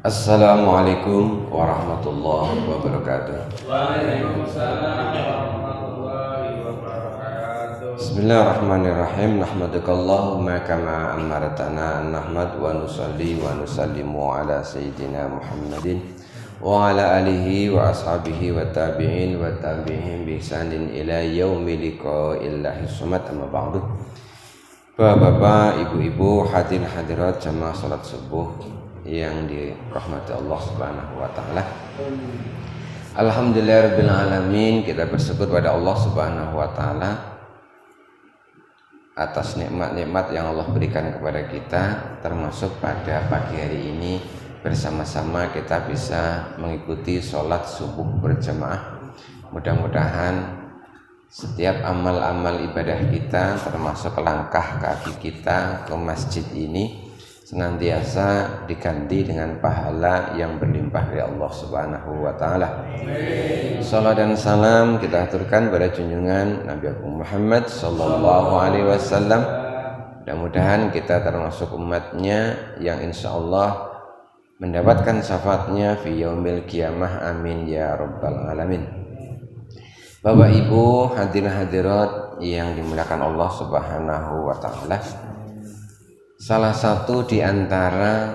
Assalamualaikum warahmatullahi wabarakatuh. Waalaikumsalam warahmatullahi wabarakatuh. Bismillahirrahmanirrahim. Nahmaduka Allahumma kama amartana an nahmad wa nusalli wa nusallimu ala sayyidina Muhammadin wa ala alihi wa ashabihi wa tabi'in wa tabi'in bi ihsanin ila yaumi liqa'illahi sumat amma ba'du. Bapak-bapak, ibu-ibu, hadirin hadirat jamaah salat subuh yang dirahmati Allah Subhanahu wa taala. Alhamdulillahirabbil alamin, kita bersyukur pada Allah Subhanahu wa taala atas nikmat-nikmat yang Allah berikan kepada kita, termasuk pada pagi hari ini bersama-sama kita bisa mengikuti sholat subuh berjamaah. Mudah-mudahan setiap amal-amal ibadah kita, termasuk langkah kaki kita ke masjid ini, senantiasa diganti dengan pahala yang berlimpah dari Allah Subhanahu wa taala. Salam dan salam kita aturkan pada junjungan Nabi Agung Muhammad sallallahu alaihi wasallam. Mudah-mudahan kita termasuk umatnya yang insyaallah mendapatkan syafaatnya fi yaumil qiyamah, amin ya rabbal alamin. Bapak Ibu, hadirin hadirat yang dimuliakan Allah Subhanahu wa taala. Salah satu di antara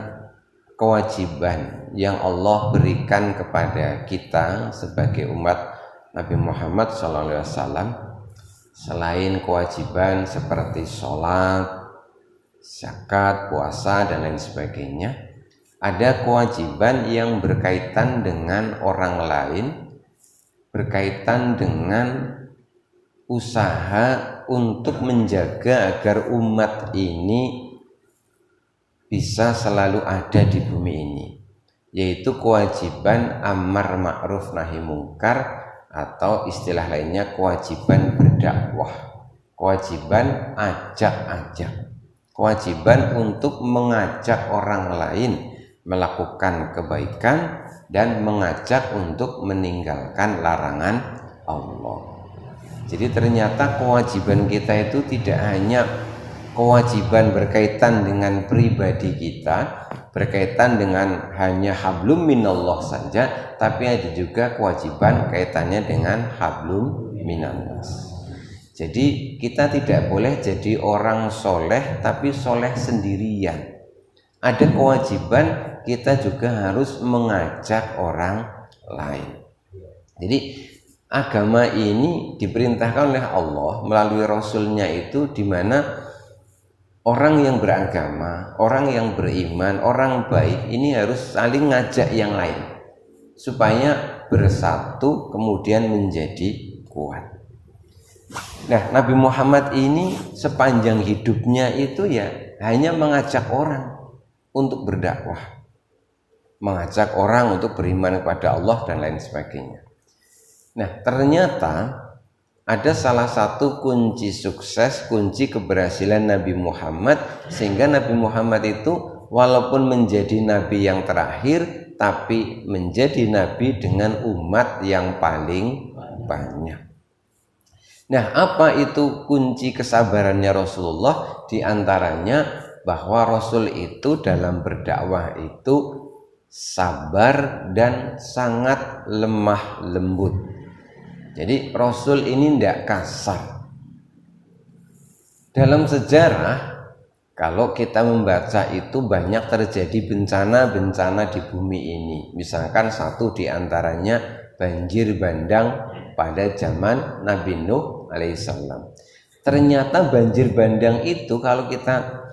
kewajiban yang Allah berikan kepada kita sebagai umat Nabi Muhammad SAW, selain kewajiban seperti sholat, zakat, puasa dan lain sebagainya, ada kewajiban yang berkaitan dengan orang lain, berkaitan dengan usaha untuk menjaga agar umat ini bisa selalu ada di bumi ini, yaitu kewajiban amar ma'ruf nahi mungkar, atau istilah lainnya kewajiban berdakwah, kewajiban ajak-ajak, kewajiban untuk mengajak orang lain melakukan kebaikan dan mengajak untuk meninggalkan larangan Allah. Jadi ternyata kewajiban kita itu tidak hanya kewajiban berkaitan dengan pribadi kita, berkaitan dengan hanya hablum minallah saja, tapi ada juga kewajiban kaitannya dengan hablum minannas. Jadi kita tidak boleh jadi orang soleh tapi soleh sendirian. Ada kewajiban kita juga harus mengajak orang lain. Jadi agama ini diperintahkan oleh Allah melalui Rasulnya itu, di mana orang yang beragama, orang yang beriman, orang baik ini harus saling ngajak yang lain supaya bersatu kemudian menjadi kuat. Nah, Nabi Muhammad ini sepanjang hidupnya itu ya hanya mengajak orang untuk berdakwah, mengajak orang untuk beriman kepada Allah dan lain sebagainya. Nah, ternyata ada salah satu kunci sukses, kunci keberhasilan Nabi Muhammad, sehingga Nabi Muhammad itu walaupun menjadi nabi yang terakhir, tapi menjadi nabi dengan umat yang paling banyak. Nah, apa itu kunci kesabarannya Rasulullah? Di antaranya bahwa Rasul itu dalam berdakwah itu sabar dan sangat lemah lembut. Jadi Rasul ini tidak kasar. Dalam sejarah, kalau kita membaca itu banyak terjadi bencana-bencana di bumi ini. Misalkan satu di antaranya banjir bandang pada zaman Nabi Nuh alaihissalam. Ternyata banjir bandang itu kalau kita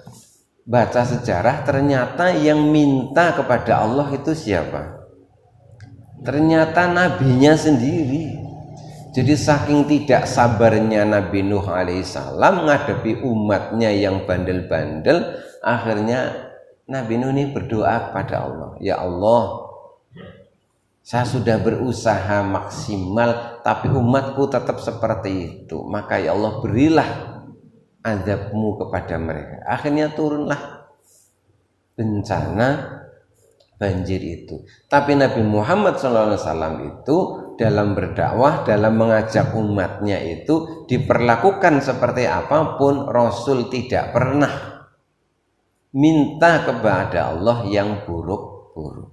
baca sejarah, ternyata yang minta kepada Allah itu siapa? Ternyata nabinya sendiri. Jadi saking tidak sabarnya Nabi Nuh alaihissalam menghadapi umatnya yang bandel-bandel, akhirnya Nabi Nuh ini berdoa kepada Allah, ya Allah, saya sudah berusaha maksimal tapi umatku tetap seperti itu, maka ya Allah berilah azabmu kepada mereka. Akhirnya turunlah bencana banjir itu. Tapi Nabi Muhammad SAW itu dalam berdakwah, dalam mengajak umatnya itu diperlakukan seperti apapun, Rasul tidak pernah minta kepada Allah yang buruk-buruk.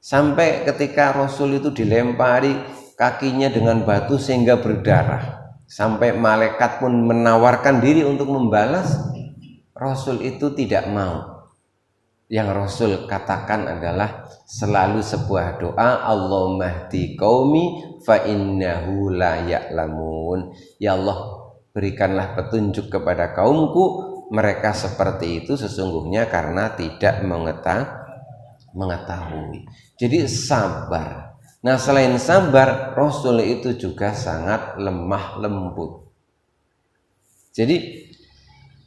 Sampai ketika Rasul itu dilempari kakinya dengan batu sehingga berdarah. Sampai malaikat pun menawarkan diri untuk membalas. Rasul itu tidak mau. Yang Rasul katakan adalah selalu sebuah doa, Allahumma hdi qaumi fa innahu la ya'lamun. Ya Allah, berikanlah petunjuk kepada kaumku, mereka seperti itu sesungguhnya karena tidak mengetahui. Jadi sabar. Nah, selain sabar, Rasul itu juga sangat lemah lembut. Jadi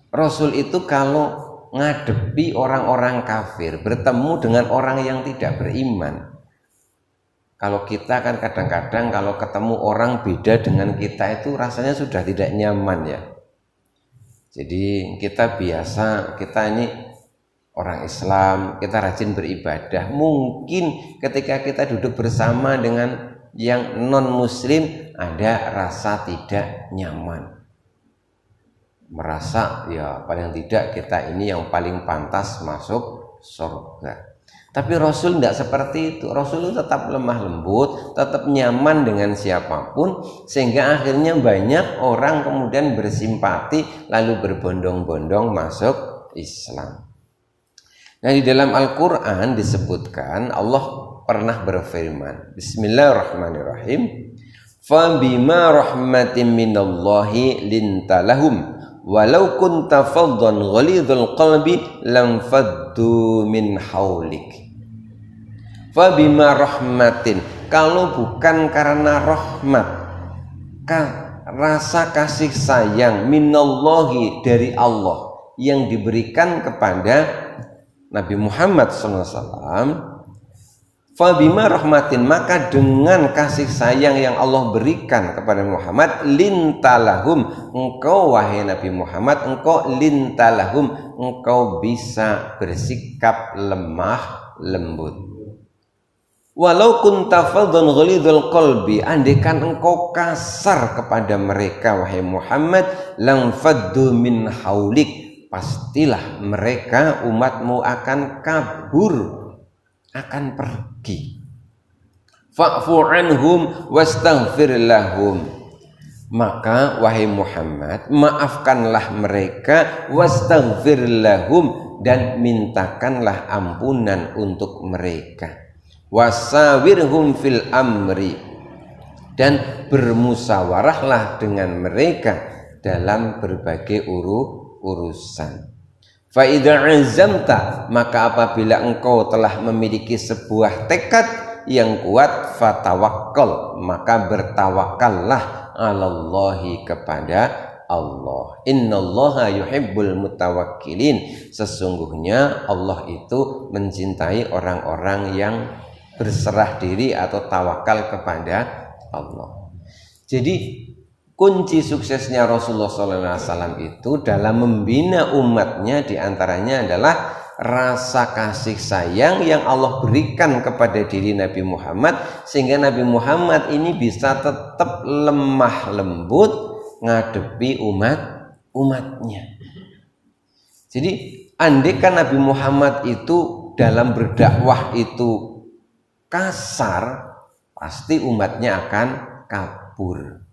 Rasul itu kalau ngadepi orang-orang kafir, bertemu dengan orang yang tidak beriman. Kalau kita kan kadang-kadang kalau ketemu orang beda dengan kita itu rasanya sudah tidak nyaman ya. Jadi kita biasa, kita ini orang Islam, kita rajin beribadah. Mungkin ketika kita duduk bersama dengan yang non-muslim ada rasa tidak nyaman. Merasa ya paling tidak kita ini yang paling pantas masuk surga. Tapi Rasul tidak seperti itu. Rasul itu tetap lemah lembut, tetap nyaman dengan siapapun, sehingga akhirnya banyak orang kemudian bersimpati lalu berbondong-bondong masuk Islam. Nah, di dalam Al-Quran disebutkan Allah pernah berfirman, Bismillahirrahmanirrahim, Fabima rahmatin minallahi lintalahum walau kunta faddan ghalidhal qalbi lam faddu min haulik. Fabima rahmatin, kalau bukan karena rahmat, rasa kasih sayang minallahi dari Allah yang diberikan kepada Nabi Muhammad SAW, Fabima rahmatin, maka dengan kasih sayang yang Allah berikan kepada Muhammad, lintalahum, engkau wahai Nabi Muhammad, engkau lintalahum, engkau bisa bersikap lemah lembut. Walau kunta faddan ghalidhal qalbi, andaikan engkau kasar kepada mereka wahai Muhammad, lam faddu min haulik, pastilah mereka umatmu akan kabur, akan pergi. Fa'fu anhum wastaghfir lahum, maka wahai Muhammad maafkanlah mereka, wastaghfir lahum, dan mintakanlah ampunan untuk mereka. Wasawirhum fil amri, dan bermusyawarahlah dengan mereka dalam berbagai urusan. Fa idza azamta, maka apabila engkau telah memiliki sebuah tekad yang kuat, fatawakkal, maka bertawakallah alallahi, kepada Allah. Innallaha yuhibbul mutawakkilin, sesungguhnya Allah itu mencintai orang-orang yang berserah diri atau tawakal kepada Allah. Jadi kunci suksesnya Rasulullah SAW itu dalam membina umatnya diantaranya adalah rasa kasih sayang yang Allah berikan kepada diri Nabi Muhammad, sehingga Nabi Muhammad ini bisa tetap lemah lembut ngadepi umatnya. Jadi andaikan Nabi Muhammad itu dalam berdakwah itu kasar, pasti umatnya akan kabur.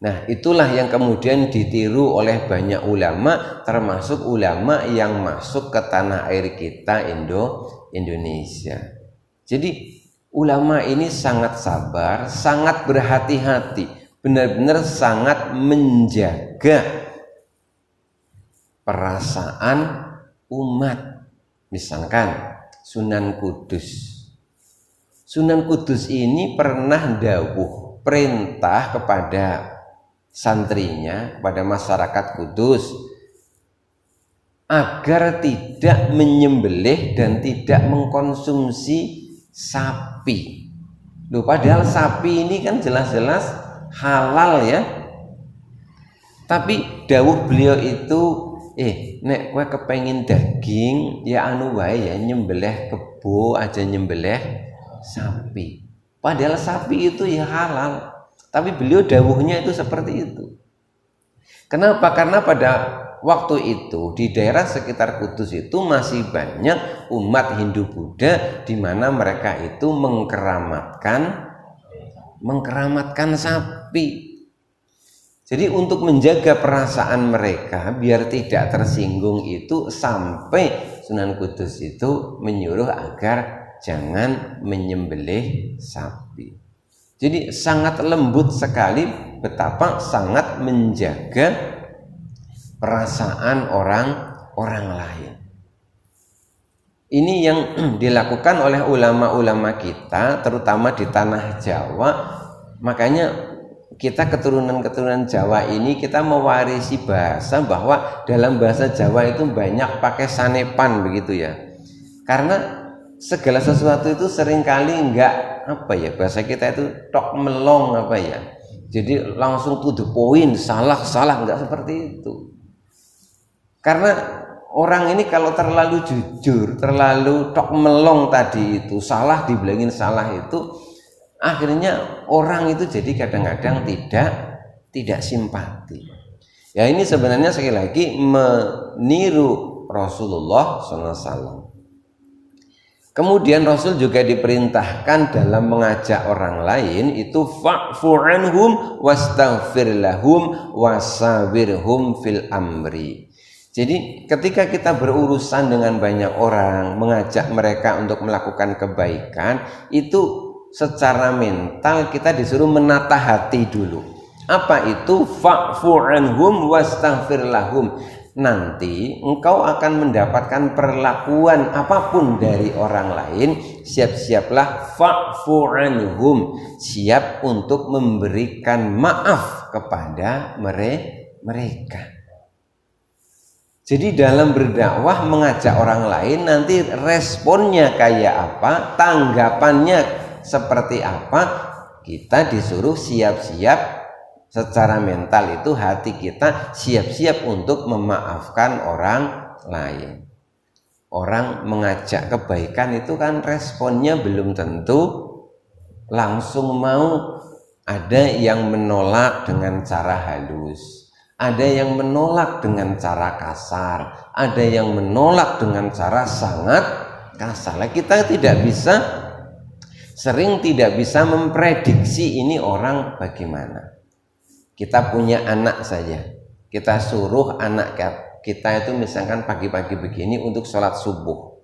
Nah, itulah yang kemudian ditiru oleh banyak ulama, termasuk ulama yang masuk ke tanah air kita Indonesia. Jadi ulama ini sangat sabar, sangat berhati-hati, benar-benar sangat menjaga perasaan umat. Misalkan Sunan Kudus. Sunan Kudus ini pernah dawuh perintah kepada santrinya, kepada masyarakat Kudus, agar tidak menyembelih dan tidak mengkonsumsi sapi. Loh, padahal sapi ini kan jelas-jelas halal ya. Tapi dawuh beliau itu, nek kowe kepengin daging ya anu wae ya, nyembelih kebo aja, nyembelih sapi. Padahal sapi itu ya halal, tapi beliau dawuhnya itu seperti itu. Kenapa? Karena pada waktu itu di daerah sekitar Kudus itu masih banyak umat Hindu Buddha di mana mereka itu mengkeramatkan sapi. Jadi untuk menjaga perasaan mereka biar tidak tersinggung itu sampai Sunan Kudus itu menyuruh agar jangan menyembelih sapi. Jadi sangat lembut sekali betapa sangat menjaga perasaan orang lain. Ini yang dilakukan oleh ulama-ulama kita terutama di tanah Jawa. Makanya kita keturunan Jawa ini kita mewarisi bahasa bahwa dalam bahasa Jawa itu banyak pakai sanepan begitu ya. Karena segala sesuatu itu seringkali enggak bahasa kita itu tok melong Jadi langsung to the point, salah enggak seperti itu. Karena orang ini kalau terlalu jujur, terlalu tok melong tadi itu, salah dibilangin salah itu, akhirnya orang itu jadi kadang-kadang tidak simpati. Ya ini sebenarnya sekali lagi meniru Rasulullah SAW. Kemudian Rasul juga diperintahkan dalam mengajak orang lain itu fa'fu anhum wastaghfir lahum wasawirhum fil amri. Jadi ketika kita berurusan dengan banyak orang, mengajak mereka untuk melakukan kebaikan, itu secara mental kita disuruh menata hati dulu. Apa itu fa'fu anhum wastaghfir lahum? Nanti engkau akan mendapatkan perlakuan apapun dari orang lain, siap-siaplah fa'fu anhum, siap untuk memberikan maaf kepada mereka. Jadi dalam berdakwah mengajak orang lain nanti responnya kayak apa, tanggapannya seperti apa, kita disuruh siap-siap secara mental itu hati kita siap-siap untuk memaafkan orang lain. Orang mengajak kebaikan itu kan responnya belum tentu langsung mau. Ada yang menolak dengan cara halus, ada yang menolak dengan cara kasar, ada yang menolak dengan cara sangat kasar. Kita sering tidak bisa memprediksi ini orang bagaimana. Kita punya anak saja, kita suruh anak kita itu misalkan pagi-pagi begini untuk sholat subuh,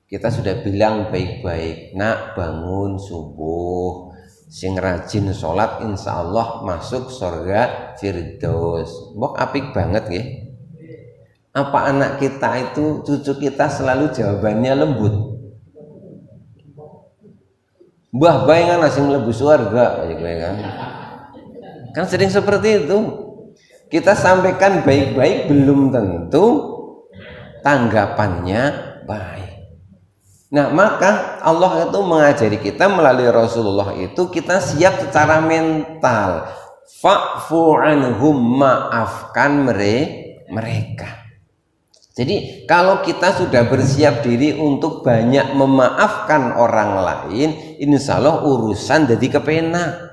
kita sudah bilang baik-baik, nak bangun subuh, sing rajin sholat insya Allah masuk surga firdaus. Mbok apik banget ya. Apa anak kita itu, cucu kita selalu jawabannya lembut? Mbah bae kan asing mlebu surga kan sering seperti itu. Kita sampaikan baik-baik belum tentu tanggapannya baik. Nah maka Allah itu mengajari kita melalui Rasulullah itu kita siap secara mental. Fa'fu anhum, maafkan mereka. Jadi kalau kita sudah bersiap diri untuk banyak memaafkan orang lain, insya Allah urusan jadi kepenak.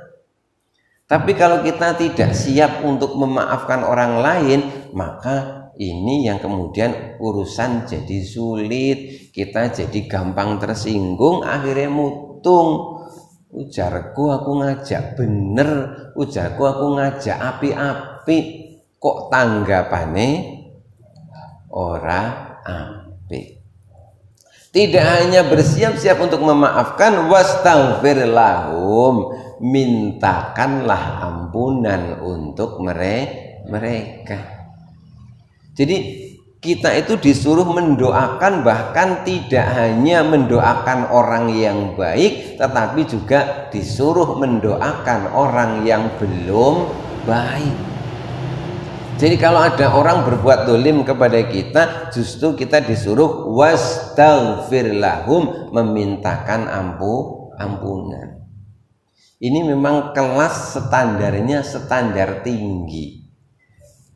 Tapi kalau kita tidak siap untuk memaafkan orang lain, maka ini yang kemudian urusan jadi sulit, kita jadi gampang tersinggung, akhirnya mutung. Ujarku aku ngajak bener, ujarku aku ngajak api-api, kok tanggapane ora apik. Tidak hanya bersiap-siap untuk memaafkan, wastaghfir lahum, mintakanlah ampunan untuk mereka. Jadi kita itu disuruh mendoakan, bahkan tidak hanya mendoakan orang yang baik, tetapi juga disuruh mendoakan orang yang belum baik. Jadi kalau ada orang berbuat dolim kepada kita, justru kita disuruh wastaghfir lahum, memintakan ampunan. Ini memang kelas standarnya standar tinggi.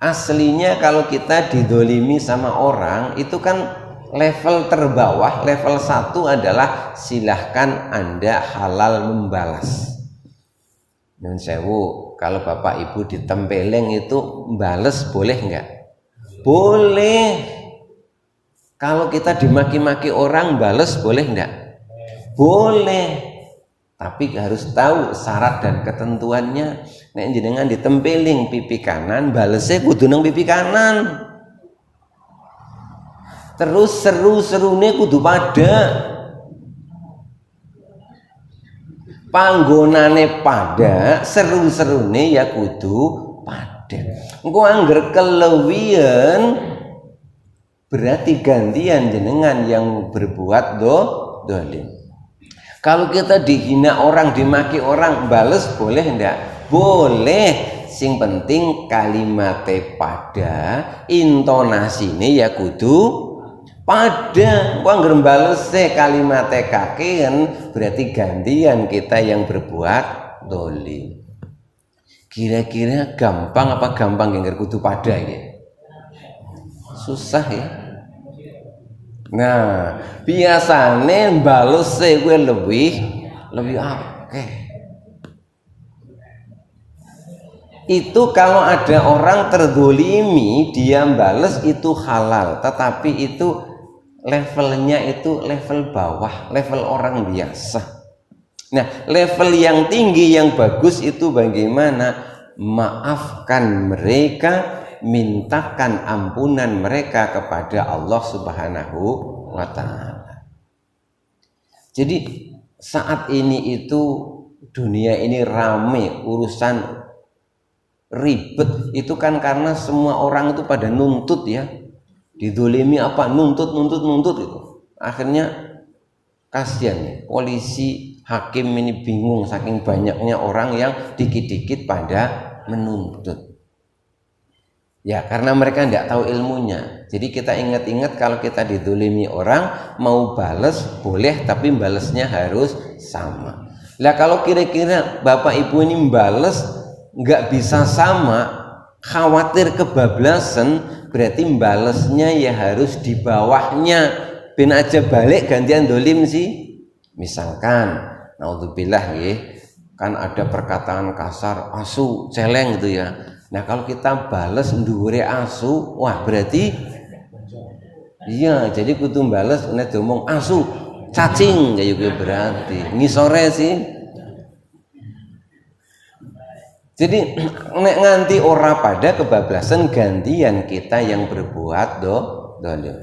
Aslinya kalau kita didolimi sama orang, itu kan level terbawah, level 1 adalah silahkan Anda halal membalas. Nun sewu, kalau bapak ibu ditempeleng itu bales boleh enggak? Boleh. Kalau kita dimaki-maki orang bales boleh enggak? Boleh. Tapi harus tahu syarat dan ketentuannya. Nek jenengan ditempeling pipi kanan, balesnya kudu nang pipi kanan. Terus seru-serune kudu pada. Panggonane pada, seru-serune ya kudu pada. Engko angger kelewian berarti gantian jenengan yang berbuat dolim. Kalau kita dihina orang, dimaki orang, bales boleh enggak? Boleh. Sing penting kalimatnya pada, intonasinya ya kudu pada. Wong anggere balese kalimatnya kakean berarti gantian kita yang berbuat dolim. Kira-kira gampang apa gampang yang kudu pada ya? Susah ya. Nah, biasanya balesnya gue lebih akeh. Itu kalau ada orang terdolimi dia bales itu halal, tetapi itu levelnya itu level bawah, level orang biasa. Nah, level yang tinggi yang bagus itu bagaimana? Maafkan mereka, mintakan ampunan mereka kepada Allah Subhanahu wa ta'ala. Jadi saat ini itu dunia ini rame urusan ribet itu kan karena semua orang itu pada nuntut ya. Didolimi apa? Nuntut itu. Akhirnya kasihan ya, polisi, hakim ini bingung saking banyaknya orang yang dikit-dikit pada menuntut. Ya karena mereka tidak tahu ilmunya. Jadi kita ingat-ingat kalau kita didolimi orang mau bales boleh, tapi balesnya harus sama. Lah kalau kira-kira bapak ibu ini bales nggak bisa sama, khawatir kebablasan, berarti balesnya ya harus di bawahnya. Ben aja balik gantian dolim sih. Misalkan, naudzubillah ya, kan ada perkataan kasar, asu, celeng gitu ya. Nah kalau kita bales ndure asu, wah berarti iya, jadi kudu bales nek ngomong asu, cacing ya juga berarti ngisore sih. Jadi nek nganti ora pada kebablasan gantian kita yang berbuat dolim.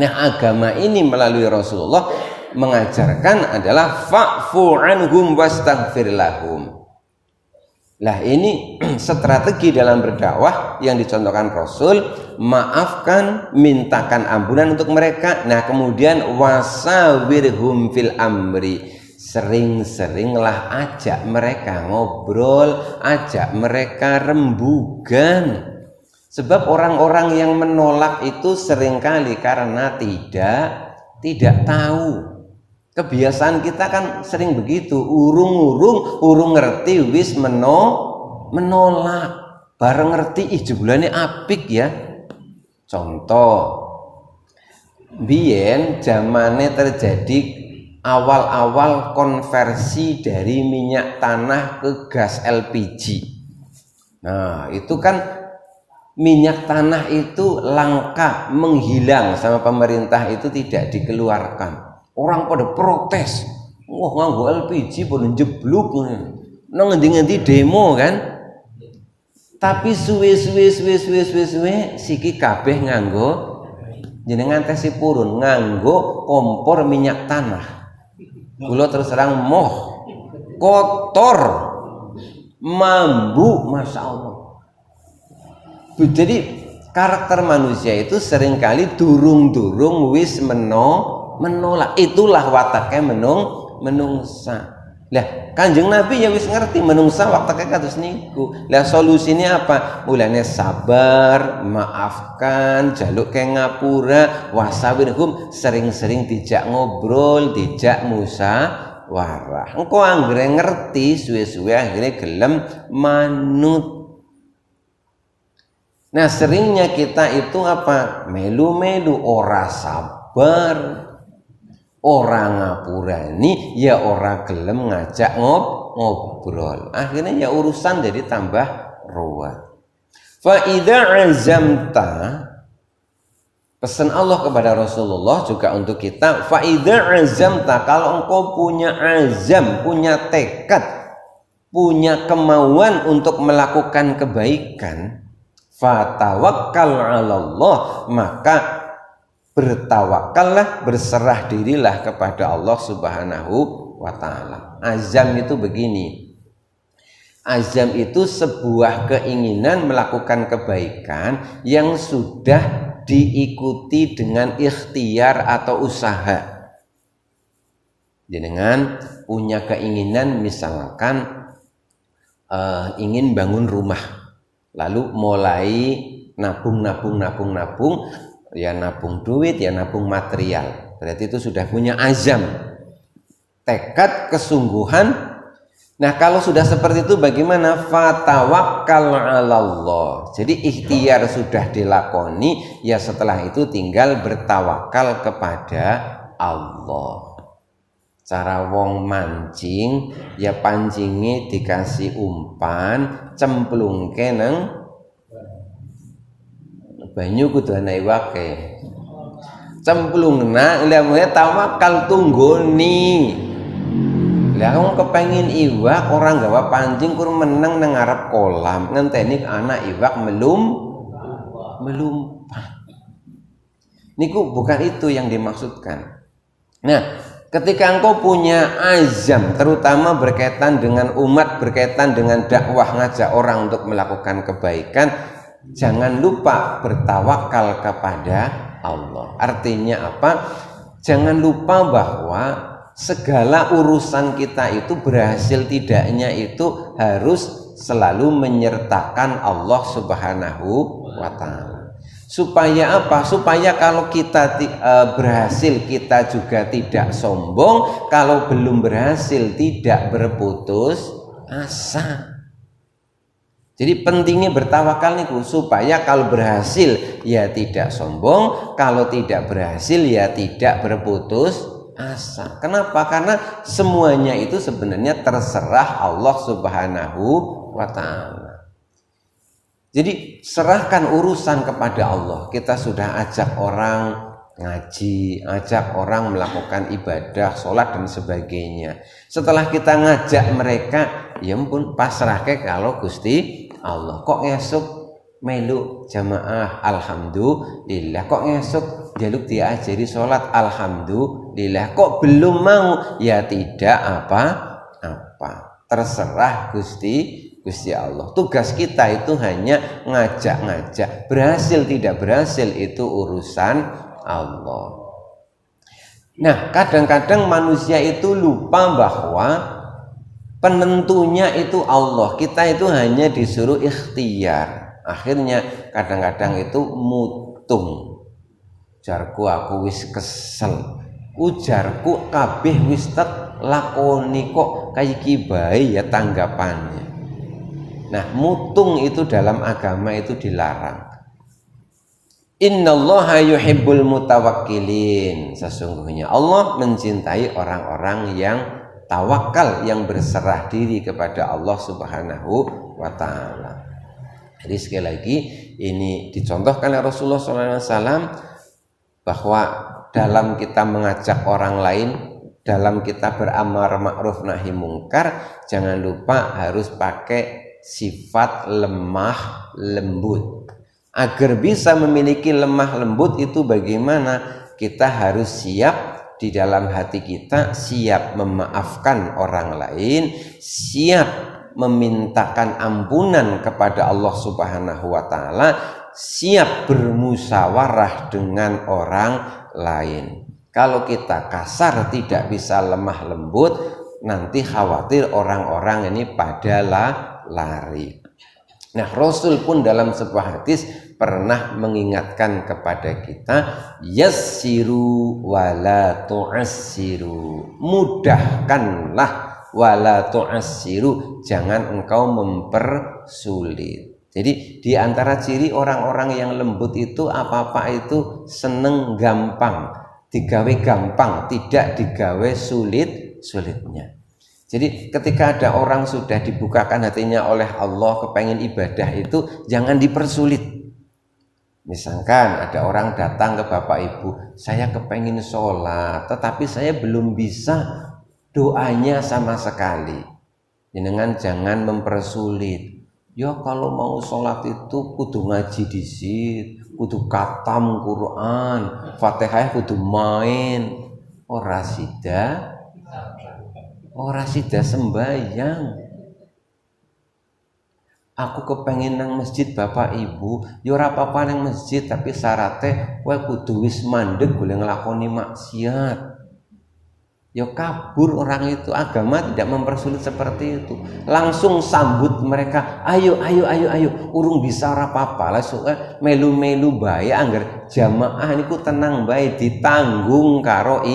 Nah agama ini melalui Rasulullah mengajarkan adalah fa'fu anhum wastaghfir lahum. Lah ini strategi dalam berdakwah yang dicontohkan Rasul, maafkan, mintakan ampunan untuk mereka. Nah kemudian wasawirhum fil amri, sering-seringlah ajak mereka ngobrol, ajak mereka rembugan. Sebab orang-orang yang menolak itu seringkali karena tidak tahu. Kebiasaan kita kan sering begitu, urung ngerti wis menolak, bareng ngerti jebulane apik ya. Contoh, biyen zamane terjadi awal-awal konversi dari minyak tanah ke gas LPG. Nah, itu kan minyak tanah itu langka, menghilang sama pemerintah itu tidak dikeluarkan. Orang pada protes, wah nganggo LPG pada jeblok, nang ngendi-ngendi demo kan. Tapi suwe siki kabeh nganggo, jenengan tesi purun nganggo kompor minyak tanah. Kula terus terang moh kotor, mambu, masya Allah. Jadi karakter manusia itu seringkali durung wis menolak, itulah wataknya menungsa. Lah Kanjeng Nabi ya wis ngerti menungsa wataknya kados niku. Lah solusinya apa? Mulane sabar, maafkan, jaluk ke ngapura, wasawirhum, sering-sering dijak ngobrol, dijak musyawarah. Engko anggere ngerti suwe-suwe akhirnya gelem manut. Nah seringnya kita itu apa? Melu-melu, ora sabar, orang ngapurani, ya orang gelem ngajak ngobrol. Akhirnya ya urusan jadi tambah ruwet. Fa idza azamta, Pesan Allah kepada Rasulullah juga untuk kita, fa idza azamta, kalau engkau punya azam, punya tekad, punya kemauan untuk melakukan kebaikan, fatawakkal 'alallah, maka bertawakallah, berserah dirilah kepada Allah Subhanahu wa taala. Azam itu begini. Azam itu sebuah keinginan melakukan kebaikan yang sudah diikuti dengan ikhtiar atau usaha. Dengan punya keinginan misalkan ingin bangun rumah, lalu mulai nabung, ya nabung duit, ya nabung material. Berarti itu sudah punya azam, tekad, kesungguhan. Nah, kalau sudah seperti itu bagaimana? Fatawakkal 'alallah. Jadi ikhtiar sudah dilakoni, ya setelah itu tinggal bertawakal kepada Allah. Cara wong mancing, ya pancingnya dikasih umpan, cemplungke nang banyu kudu ana iwake. Cemplungna ilmu tawakal tunggoni. Lah kamu kepengin iwak, orang gawa pancing kur meneng nang ngarep kolam, ngenteni anak iwak melumpat. Niku bukan itu yang dimaksudkan. Nah, ketika engkau punya azam, terutama berkaitan dengan umat, berkaitan dengan dakwah, ngajak orang untuk melakukan kebaikan, jangan lupa bertawakal kepada Allah. Artinya apa? Jangan lupa bahwa segala urusan kita itu berhasil tidaknya itu harus selalu menyertakan Allah Subhanahu wa taala. Supaya apa? Supaya kalau kita berhasil kita juga tidak sombong, kalau belum berhasil tidak berputus asa. Jadi pentingnya bertawakal niku supaya kalau berhasil ya tidak sombong, kalau tidak berhasil ya tidak berputus asa. Kenapa? Karena semuanya itu sebenarnya terserah Allah Subhanahu wa taala. Jadi serahkan urusan kepada Allah. Kita sudah ajak orang ngaji, ajak orang melakukan ibadah, sholat dan sebagainya. Setelah kita ngajak mereka, ya ampun pasrahke kalau Gusti Allah. Kok esuk melu jamaah, alhamdulillah. Kok esuk jaluk diajari sholat, alhamdulillah. Kok belum mau? Ya tidak apa-apa, terserah Gusti Allah. Tugas kita itu hanya ngajak-ngajak. Berhasil tidak berhasil itu urusan Allah. Nah, kadang-kadang manusia itu lupa bahwa penentunya itu Allah. Kita itu hanya disuruh ikhtiar. Akhirnya kadang-kadang itu mutung. Ujarku aku wis kesel. Ujarku kabeh wis tek lakoni kok kaya iki bae ya tanggapannya. Nah, mutung itu dalam agama itu dilarang. Innallaha yuhibbul mutawakkilin. Sesungguhnya Allah mencintai orang-orang yang tawakal, yang berserah diri kepada Allah Subhanahu wa taala. Jadi sekali lagi ini dicontohkan oleh Rasulullah SAW bahwa dalam kita mengajak orang lain, dalam kita beramar ma'ruf nahi mungkar, jangan lupa harus pakai sifat lemah lembut. Agar bisa memiliki lemah lembut itu bagaimana? Kita harus siap di dalam hati kita, siap memaafkan orang lain, siap memintakan ampunan kepada Allah Subhanahu wa taala, siap bermusyawarah dengan orang lain. Kalau kita kasar, tidak bisa lemah lembut, nanti khawatir orang-orang ini pada lari. Nah, Rasul pun dalam sebuah hadis pernah mengingatkan kepada kita, yassiru wala tu'assiru. Mudahkanlah wala tu'assiru, jangan engkau mempersulit. Jadi di antara ciri orang-orang yang lembut itu apa-apa itu seneng gampang, digawe gampang, tidak digawe sulit-sulitnya. Jadi ketika ada orang sudah dibukakan hatinya oleh Allah, kepengen ibadah itu jangan dipersulit. Misalkan ada orang datang ke Bapak Ibu, saya kepengen sholat, tetapi saya belum bisa doanya sama sekali. Jenengan jangan mempersulit. Ya kalau mau sholat itu kudu ngaji disit, kudu katam Quran, Fatihah kudu main. Ora sida sembayang. Aku kepengen nang masjid Bapak Ibu, ya ora apa-apa nang masjid, tapi syaratnya kowe kudu wis mandeg boleh nglakoni maksiat. Ya kabur orang itu, agama tidak mempersulit seperti itu. Langsung sambut mereka, ayo, urung bisa ora apa-apa lah, soalnya melu-melu bae angger jamaah niku tenang bae ditanggung karo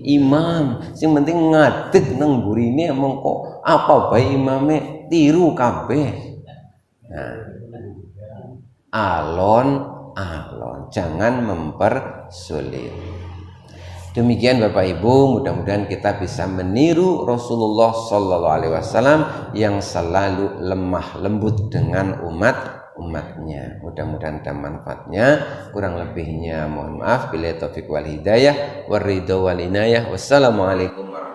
imam. Sing penting ngadeg nang burine mengko apa bae imame tiru kabeh. Nah, alon-alon, jangan mempersulit. Demikian Bapak Ibu, mudah-mudahan kita bisa meniru Rasulullah Sallallahu Alaihi Wasallam yang selalu lemah lembut dengan umatnya. Mudah-mudahan ada manfaatnya. Kurang lebihnya mohon maaf. Bila taufik wal hidayah, waridho wal inayah. Wassalamualaikum warahmatullahi wabarakatuh.